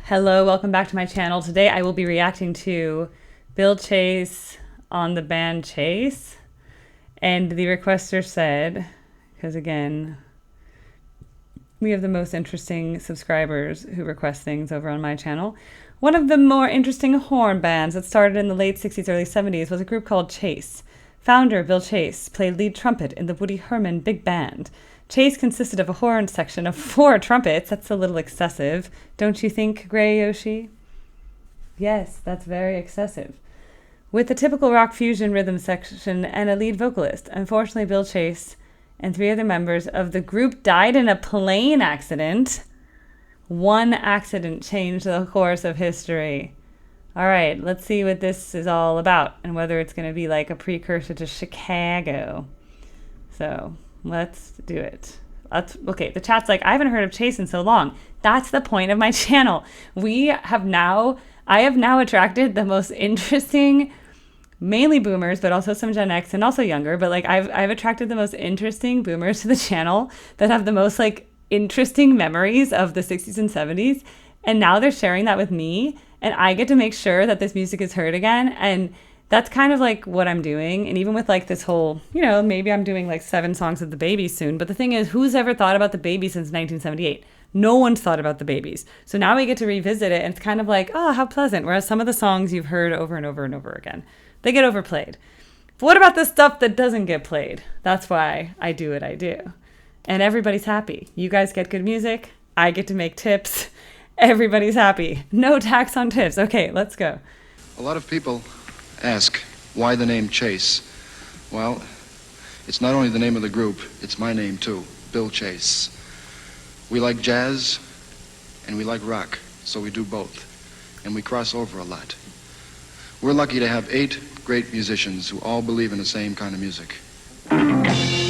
Hello, welcome back to my channel. Today I will be reacting to Bill Chase on the band Chase. And the requester said, because again, we have the most interesting subscribers who request things over on my channel. One of the more interesting horn bands that started in the late 60s, early 70s was a group called Chase. Founder Bill Chase played lead trumpet in the Woody Herman Big Band. Chase consisted of a horn section of 4 trumpets. That's a little excessive. Don't you think, Gray Yoshi? Yes, that's very excessive. With a typical rock fusion rhythm section and a lead vocalist. Unfortunately, Bill Chase and 3 other members of the group died in a plane accident. One accident changed the course of history. All right, let's see what this is all about and whether it's going to be like a precursor to Chicago. So let's do it. Okay, the chat's like, I haven't heard of Chase in so long. That's the point of my channel. I have now attracted the most interesting, mainly boomers, but also some Gen X and also younger. But like I've attracted the most interesting boomers to the channel that have the most like interesting memories of the 60s and 70s. And now they're sharing that with me. And I get to make sure that this music is heard again. And that's kind of like what I'm doing. And even with like this whole, maybe I'm doing like 7 songs of the Babies soon. But the thing is, who's ever thought about the Babies since 1978? No one's thought about the Babies. So now we get to revisit it. And it's kind of like, oh, how pleasant. Whereas some of the songs you've heard over and over and over again, they get overplayed. But what about the stuff that doesn't get played? That's why I do what I do. And everybody's happy. You guys get good music. I get to make tips. Everybody's happy. No tax on tips. Okay, let's go. A lot of people ask, why the name Chase? Well, it's not only the name of the group, it's my name too, Bill Chase. We like jazz and we like rock, so we do both. And we cross over a lot. We're lucky to have 8 great musicians who all believe in the same kind of music. Okay.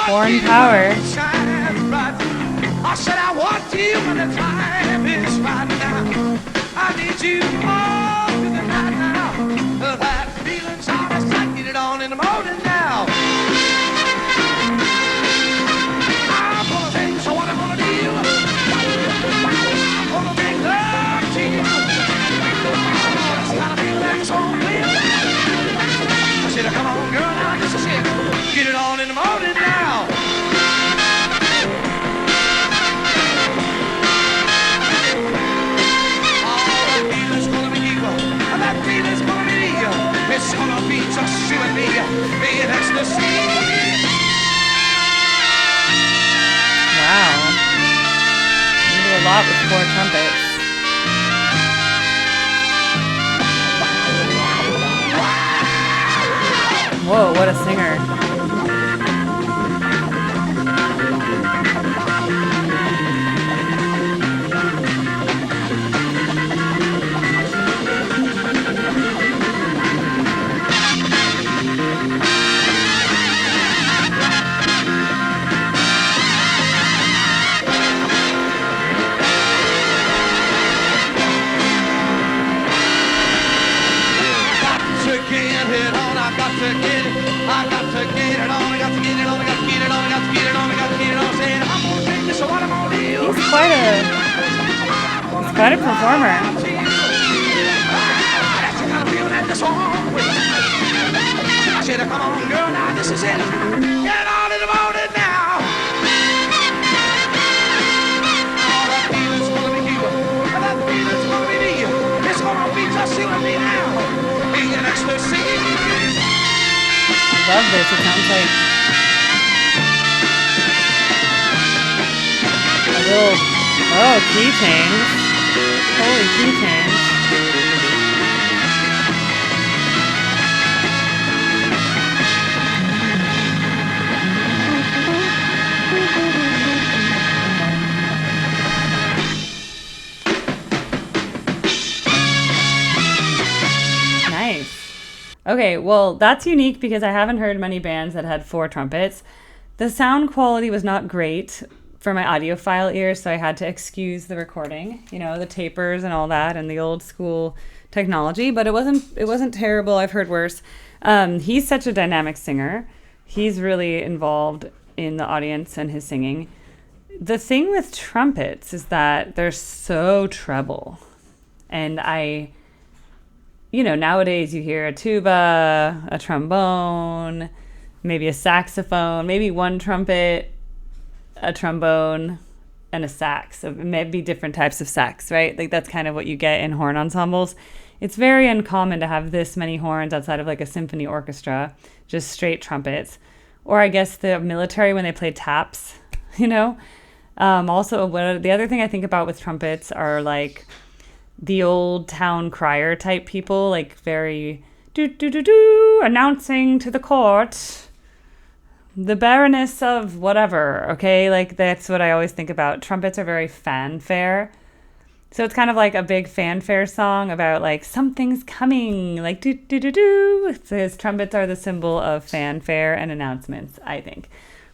Horn power. I said I want you when the time is right now. I need you all through the night now. That feeling's honest, I get it on in the morning now. I'm gonna tell you, so what I'm gonna do, I'm gonna make love to you. It's gotta be like it's on clear. I said, come on girl, now this is it. Get it on in the morning now. It's gonna be just you and me, being ecstasy. Wow. You do a lot with 4 trumpets. Whoa, what a singer. He's quite a performer. I said, come on, girl, now this is it. Get on in the morning now. Oh, that feeling's gonna be you. That feeling's gonna be me. It's gonna be just you and me now. Being ecstasy. I love this. It sounds like a little, key change. Holy key change. Okay, well, that's unique because I haven't heard many bands that had 4 trumpets. The sound quality was not great for my audiophile ears, so I had to excuse the recording, the tapers and all that, and the old school technology. But it wasn't terrible. I've heard worse. He's such a dynamic singer. He's really involved in the audience and his singing. The thing with trumpets is that they're so treble, and nowadays you hear a tuba, a trombone, maybe a saxophone, maybe one trumpet, a trombone, and a sax. So maybe different types of sax, right? Like that's kind of what you get in horn ensembles. It's very uncommon to have this many horns outside of like a symphony orchestra, just straight trumpets. Or I guess the military when they play taps, Also, the other thing I think about with trumpets are like the old town crier type people, like very do do do do, announcing to the court the Baroness of whatever. Okay, like that's what I always think about. Trumpets are very fanfare. So it's kind of like a big fanfare song about like something's coming, like do do do do. Because trumpets are the symbol of fanfare and announcements, I think.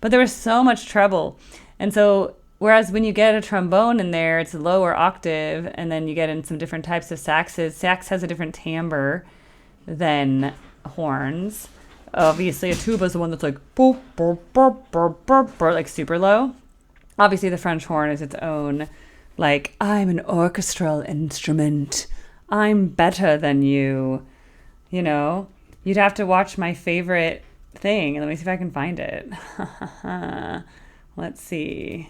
But there was so much treble, and so whereas when you get a trombone in there, it's a lower octave, and then you get in some different types of saxes. Sax has a different timbre than horns. Obviously, a tuba is the one that's like boop, boop, boop, boop, boop, boop, like super low. Obviously, the French horn is its own, like, I'm an orchestral instrument. I'm better than you. You'd have to watch my favorite thing. Let me see if I can find it. Let's see.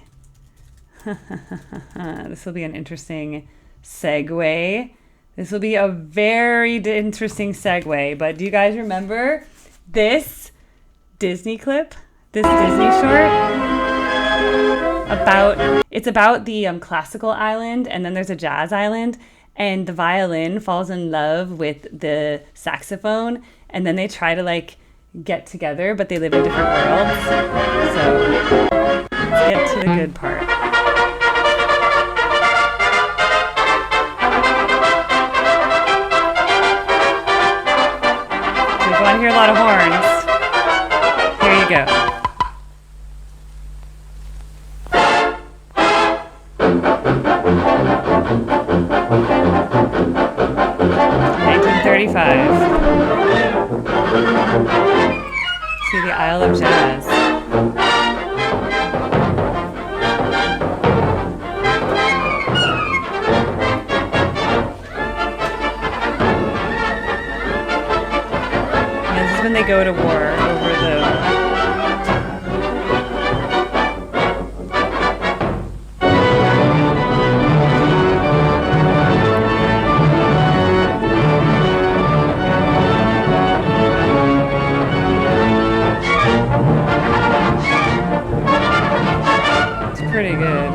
This will be an interesting segue. This will be a very interesting segue. But do you guys remember this Disney clip? This Disney short? It's about the classical island, and then there's a jazz island, and the violin falls in love with the saxophone, and then they try to like get together, but they live in different worlds. So let's get to the good part. So if you want to hear a lot of horns, here you go. To the Isle of Jazz. And this is when they go to war over the pretty good.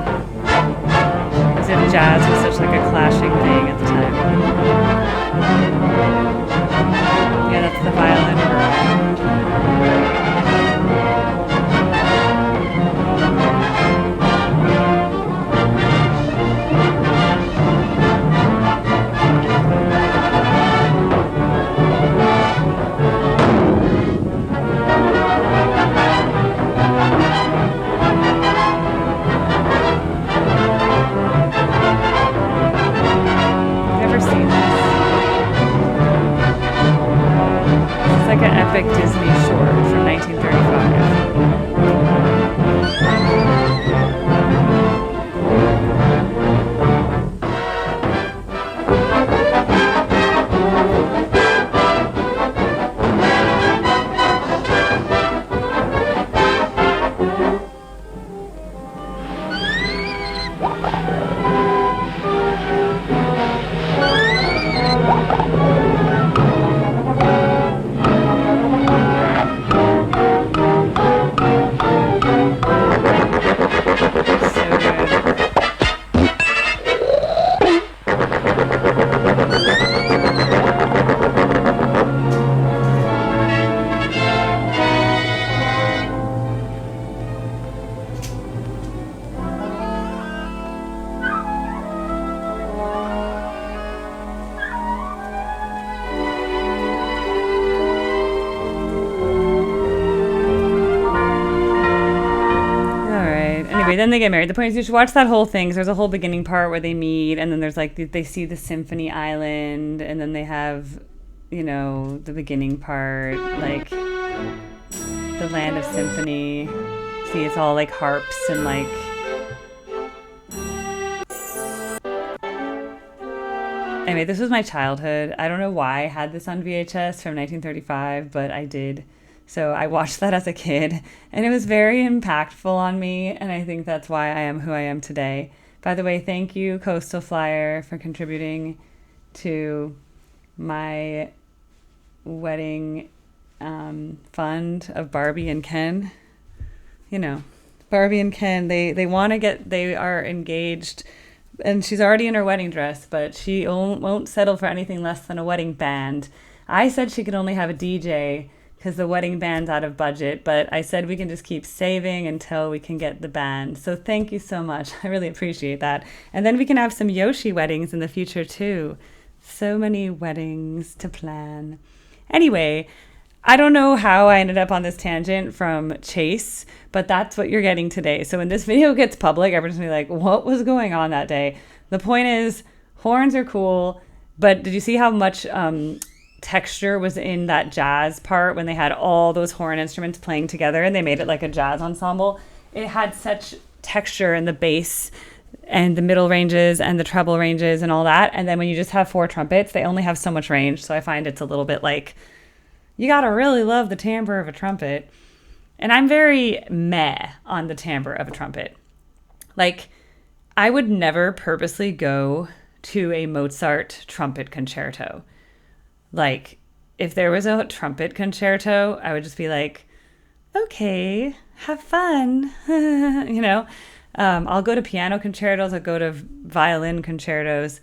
As if jazz was such like a clashing thing at the time. Yeah, that's the violin epic Disney short from 1935. Anyway, then they get married. The point is you should watch that whole thing. There's a whole beginning part where they meet, and then there's like they see the Symphony Island, and then they have, you know, the beginning part, like the land of symphony. See, it's all like harps and like. Anyway, this was my childhood. I don't know why I had this on VHS from 1935, but I did. So I watched that as a kid, and it was very impactful on me, and I think that's why I am who I am today. By the way, thank you, Coastal Flyer, for contributing to my wedding fund of Barbie and Ken. You know, Barbie and Ken, they want to get, they are engaged, and she's already in her wedding dress, but she won't settle for anything less than a wedding band. I said she could only have a DJ because the wedding band's out of budget, but I said we can just keep saving until we can get the band. So thank you so much. I really appreciate that. And then we can have some Yoshi weddings in the future too. So many weddings to plan. Anyway, I don't know how I ended up on this tangent from Chase, but that's what you're getting today. So when this video gets public, everyone's gonna be like, what was going on that day? The point is, horns are cool, but did you see how much texture was in that jazz part when they had all those horn instruments playing together and they made it like a jazz ensemble? It had such texture in the bass and the middle ranges and the treble ranges and all that. And then when you just have 4 trumpets, they only have so much range. So I find it's a little bit like, you gotta really love the timbre of a trumpet. And I'm very meh on the timbre of a trumpet. Like, I would never purposely go to a Mozart trumpet concerto. Like, if there was a trumpet concerto, I would just be like, okay, have fun. You know, I'll go to piano concertos. I'll go to violin concertos.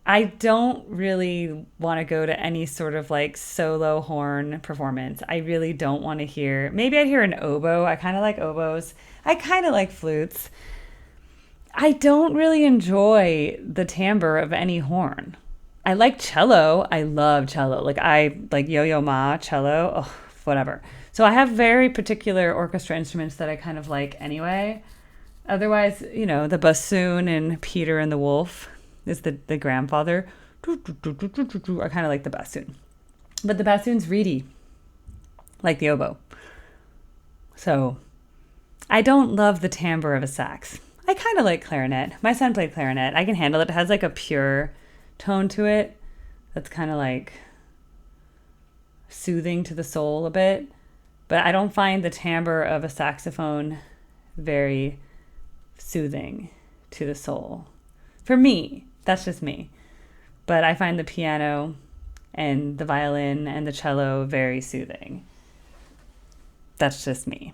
I don't really want to go to any sort of like solo horn performance. I really don't want to hear, maybe I'd hear an oboe. I kind of like oboes. I kind of like flutes. I don't really enjoy the timbre of any horn. I like cello. I love cello. Like I like Yo-Yo Ma cello. Oh, whatever. So I have very particular orchestra instruments that I kind of like anyway. Otherwise, you know, the bassoon in Peter and the Wolf is the grandfather. I kind of like the bassoon. But the bassoon's reedy, like the oboe. So I don't love the timbre of a sax. I kind of like clarinet. My son played clarinet. I can handle it. It has like a pure tone to it that's kind of like soothing to the soul a bit, but I don't find the timbre of a saxophone very soothing to the soul. For me, that's just me. But I find the piano and the violin and the cello very soothing. That's just me.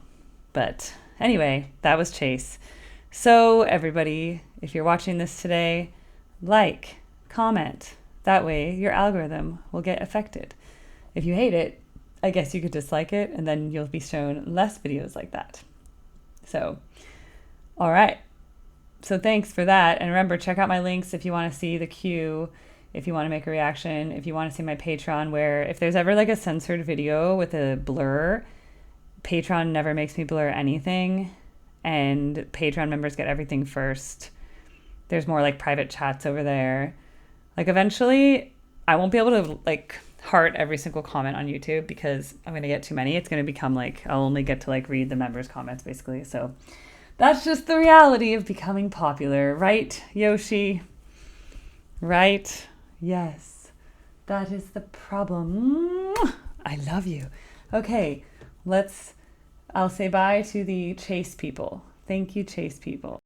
But anyway, that was Chase. So everybody, if you're watching this today, like, comment. That way your algorithm will get affected. If you hate it, I guess you could dislike it and then you'll be shown less videos like that. So, all right. So thanks for that. And remember, check out my links if you want to see the queue, if you want to make a reaction, if you want to see my Patreon, where if there's ever like a censored video with a blur, Patreon never makes me blur anything. And Patreon members get everything first. There's more like private chats over there. Like eventually I won't be able to like heart every single comment on YouTube because I'm going to get too many. It's going to become like, I'll only get to like read the members' comments basically. So that's just the reality of becoming popular, right, Yoshi? Right? Yes. That is the problem. I love you. Okay, I'll say bye to the Chase people. Thank you, Chase people.